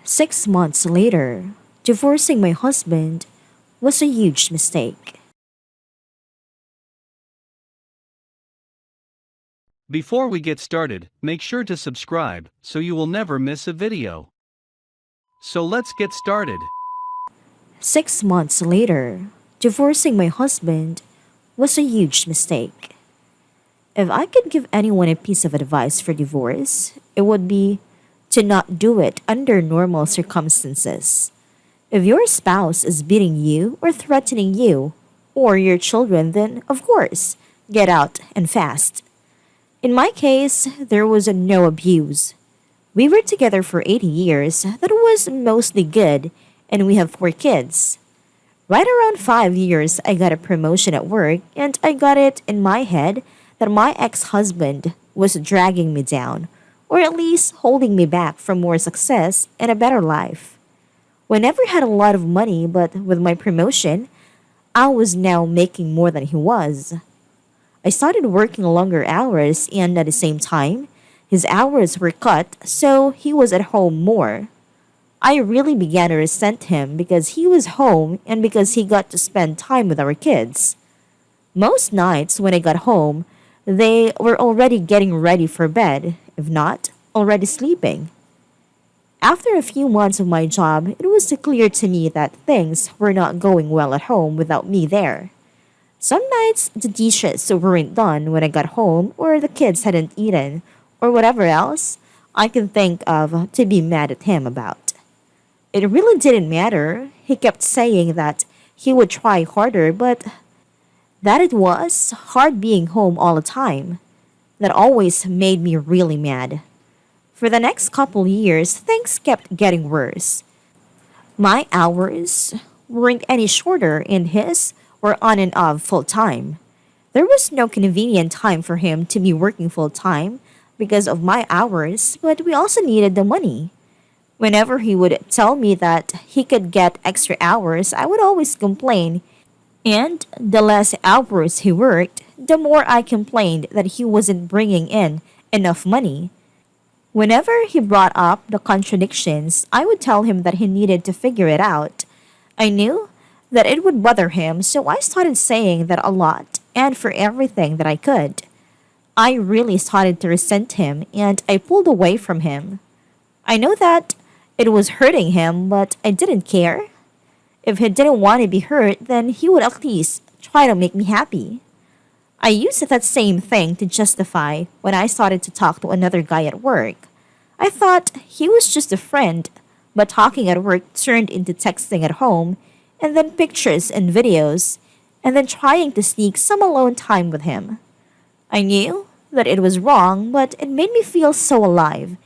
6 months later, divorcing my husband was a huge mistake. Before we get started, make sure to subscribe so you will never miss a video. So let's get started. 6 months later, divorcing my husband was a huge mistake. If I could give anyone a piece of advice for divorce, it would be to not do it under normal circumstances. If your spouse is beating you or threatening you or your children, then of course, get out and fast. In my case, there was no abuse. We were together for 80 years, that was mostly good, and we have 4 kids. Right around 5 years, I got a promotion at work, and I got it in my head that my ex husband was dragging me down, or at least holding me back from more success and a better life. We never had a lot of money, but with my promotion, I was now making more than he was. I started working longer hours, and at the same time, his hours were cut, so he was at home more. I really began to resent him because he was home and because he got to spend time with our kids. Most nights when I got home, they were already getting ready for bed, if not, already sleeping. After a few months of my job, it was clear to me that things were not going well at home without me there. Some nights, the dishes weren't done when I got home, or the kids hadn't eaten, or whatever else I can think of to be mad at him about. It really didn't matter. He kept saying that he would try harder, but that it was hard being home all the time. That always made me really mad. For the next couple years, things kept getting worse. My hours weren't any shorter, and his were on and off full time. There was no convenient time for him to be working full time because of my hours, but we also needed the money. Whenever he would tell me that he could get extra hours, I would always complain. And the less hours he worked, the more I complained that he wasn't bringing in enough money. Whenever he brought up the contradictions, I would tell him that he needed to figure it out. I knew that it would bother him, so I started saying that a lot and for everything that I could. I really started to resent him, and I pulled away from him. I know that it was hurting him, but I didn't care. If he didn't want to be hurt, then he would at least try to make me happy. I used that same thing to justify when I started to talk to another guy at work. I thought he was just a friend, but talking at work turned into texting at home, and then pictures and videos, and then trying to sneak some alone time with him. I knew that it was wrong, but it made me feel so alive,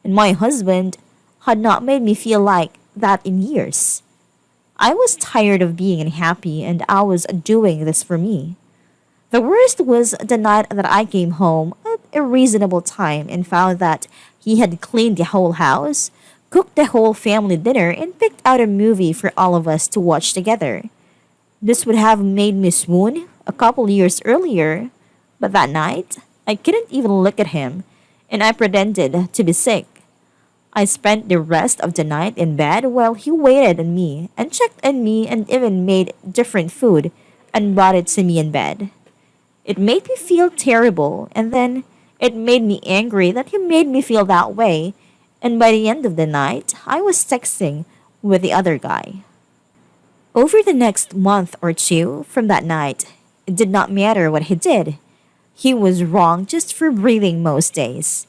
and my husband had not made me feel like that in years. I was tired of being unhappy, and I was doing this for me. The worst was the night that I came home at a reasonable time and found that he had cleaned the whole house, cooked the whole family dinner, and picked out a movie for all of us to watch together. This would have made me swoon a couple years earlier, but that night, I couldn't even look at him, and I pretended to be sick. I spent the rest of the night in bed while he waited on me and checked on me and even made different food and brought it to me in bed. It made me feel terrible, and then it made me angry that he made me feel that way, and by the end of the night, I was texting with the other guy. Over the next month or two from that night, it did not matter what he did. He was wrong just for breathing most days.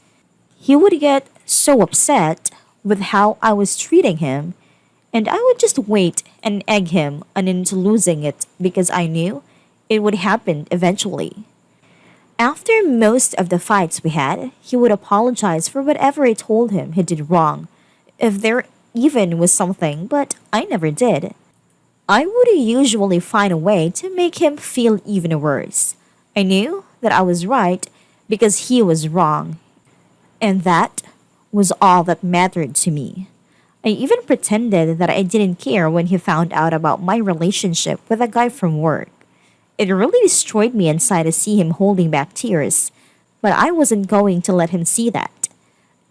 He would get so upset with how I was treating him, and I would just wait and egg him on into losing it because I knew it would happen eventually. After most of the fights we had, he would apologize for whatever I told him he did wrong, if there even was something, but I never did. I would usually find a way to make him feel even worse. I knew that I was right because he was wrong, and that was all that mattered to me. I even pretended that I didn't care when he found out about my relationship with a guy from work. It really destroyed me inside to see him holding back tears, but I wasn't going to let him see that.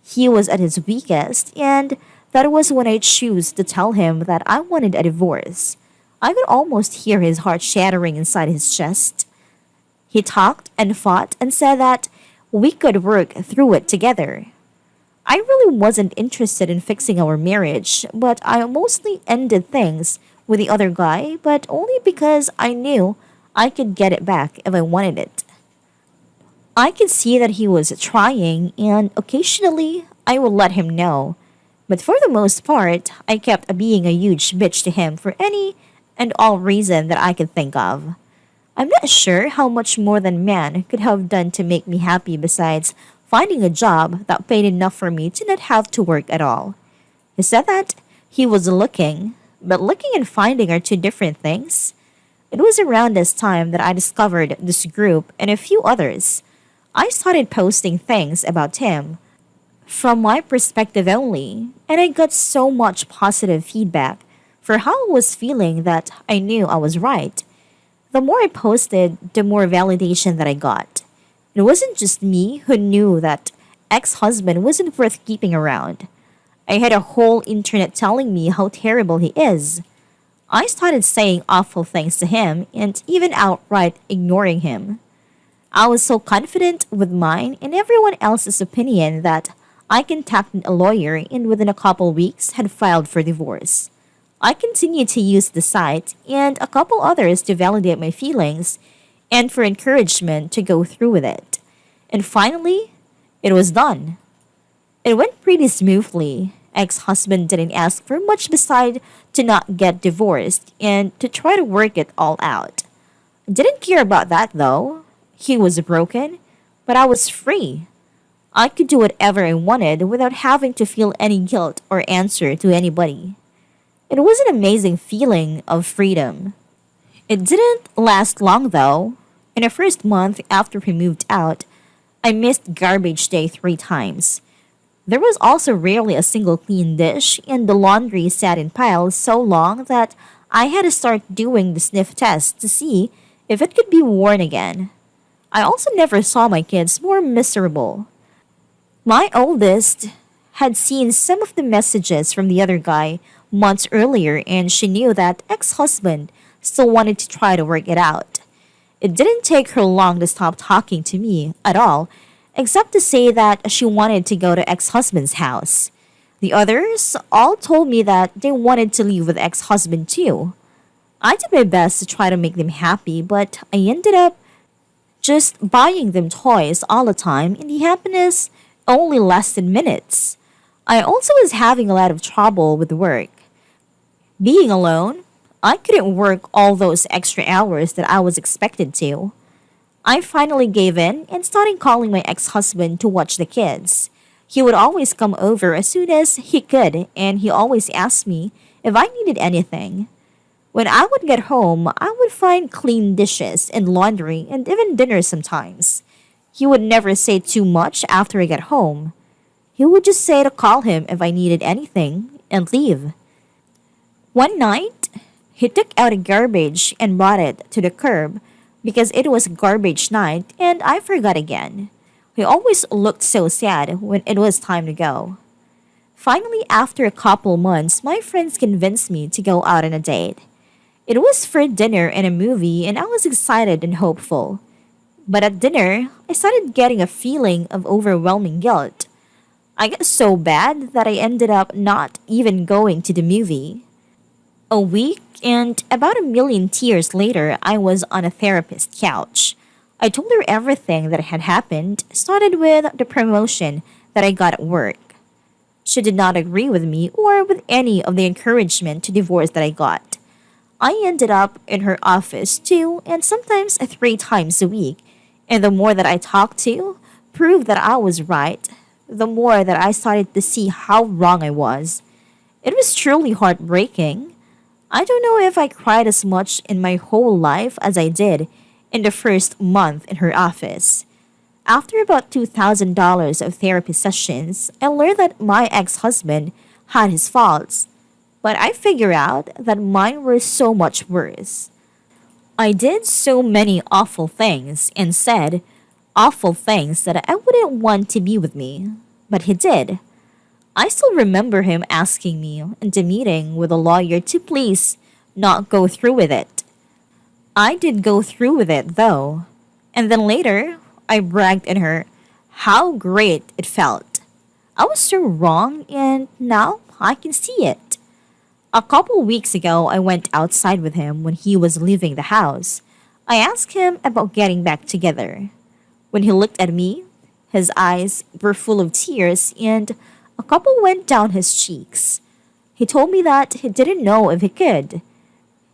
He was at his weakest, and That was when I chose to tell him that I wanted a divorce. I could almost hear his heart shattering inside his chest. He talked and fought and said that we could work through it together. I really wasn't interested in fixing our marriage, but I mostly ended things with the other guy, but only because I knew I could get it back if I wanted it. I could see that he was trying, and occasionally I would let him know. But for the most part, I kept being a huge bitch to him for any and all reason that I could think of. I'm not sure how much more than man could have done to make me happy besides finding a job that paid enough for me to not have to work at all. He said that he was looking, but looking and finding are two different things. It was around this time that I discovered this group and a few others. I started posting things about him from my perspective only, and I got so much positive feedback for how I was feeling that I knew I was right. The more I posted, the more validation that I got. It wasn't just me who knew that ex husband wasn't worth keeping around. I had a whole internet telling me how terrible he is. I started saying awful things to him and even outright ignoring him. I was so confident with mine and everyone else's opinion that I contacted a lawyer and within a couple weeks had filed for divorce. I continued to use the site and a couple others to validate my feelings and for encouragement to go through with it. And finally, it was done. It went pretty smoothly. Ex-husband didn't ask for much beside to not get divorced and to try to work it all out. Didn't care about that though. He was broken, but I was free. I could do whatever I wanted without having to feel any guilt or answer to anybody. It was an amazing feeling of freedom. It didn't last long though. In the first month after we moved out, I missed garbage day 3 times. There was also rarely a single clean dish, and the laundry sat in piles so long that I had to start doing the sniff test to see if it could be worn again. I also never saw my kids more miserable. My oldest had seen some of the messages from the other guy months earlier, and she knew that ex husband still wanted to try to work it out. It didn't take her long to stop talking to me at all, except to say that she wanted to go to ex husband's house. The others all told me that they wanted to leave with ex husband too. I did my best to try to make them happy, but I ended up just buying them toys all the time, and the happiness only lasted minutes. I also was having a lot of trouble with work. Being alone, I couldn't work all those extra hours that I was expected to. I finally gave in and started calling my ex husband to watch the kids. He would always come over as soon as he could, and he always asked me if I needed anything. When I would get home, I would find clean dishes and laundry and even dinner sometimes. He would never say too much after I get home. He would just say to call him if I needed anything and leave. One night, he took out a garbage and brought it to the curb because it was garbage night and I forgot again. He always looked so sad when it was time to go. Finally, after a couple months, my friends convinced me to go out on a date. It was for dinner and a movie, and I was excited and hopeful. But at dinner, I started getting a feeling of overwhelming guilt. I got so bad that I ended up not even going to the movie. A week and about a million tears later, I was on a therapist's couch. I told her everything that had happened, started with the promotion that I got at work. She did not agree with me or with any of the encouragement to divorce that I got. I ended up in her office 2 and sometimes 3 times a week, and the more that I talked to proved that I was right, the more that I started to see how wrong I was. It was truly heartbreaking. I don't know if I cried as much in my whole life as I did in the first month in her office. After about $2,000 of therapy sessions, I learned that my ex-husband had his faults, but I figured out that mine were so much worse. I did so many awful things and said awful things that I wouldn't want to be with me, but he did. I still remember him asking me in the meeting with a lawyer to please not go through with it. I did go through with it though. And then later, I bragged in her how great it felt. I was so wrong and now I can see it. A couple weeks ago, I went outside with him when he was leaving the house. I asked him about getting back together. When he looked at me, his eyes were full of tears and a couple went down his cheeks. He told me that he didn't know if he could.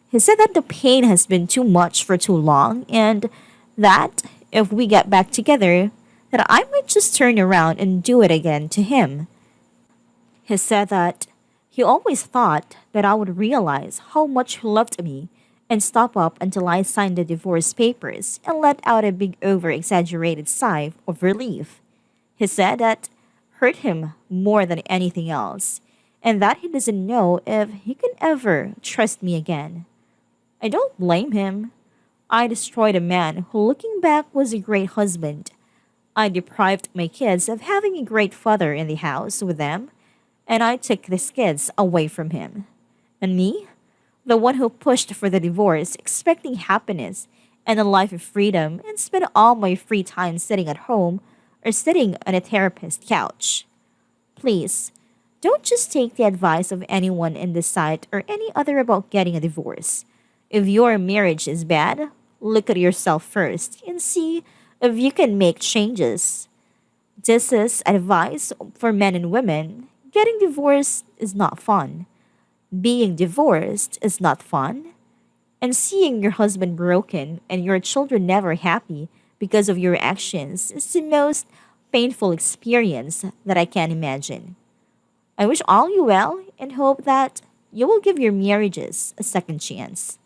He said that the pain has been too much for too long and that if we get back together, that I might just turn around and do it again to him. He said that he always thought that I would realize how much he loved me and stop up until I signed the divorce papers and let out a big over exaggerated sigh of relief. He said that hurt him more than anything else, and that he doesn't know if he can ever trust me again. I don't blame him. I destroyed a man who, looking back, was a great husband. I deprived my kids of having a great father in the house with them, and I took these kids away from him. And me? The one who pushed for the divorce, expecting happiness and a life of freedom, and spent all my free time sitting at home or sitting on a therapist's couch. Please, don't just take the advice of anyone in this site or any other about getting a divorce. If your marriage is bad, look at yourself first and see if you can make changes. This is advice for men and women. Getting divorced is not fun. Being divorced is not fun. And seeing your husband broken and your children never happy because of your actions is the most painful experience that I can imagine. I wish all you well and hope that you will give your marriages a second chance.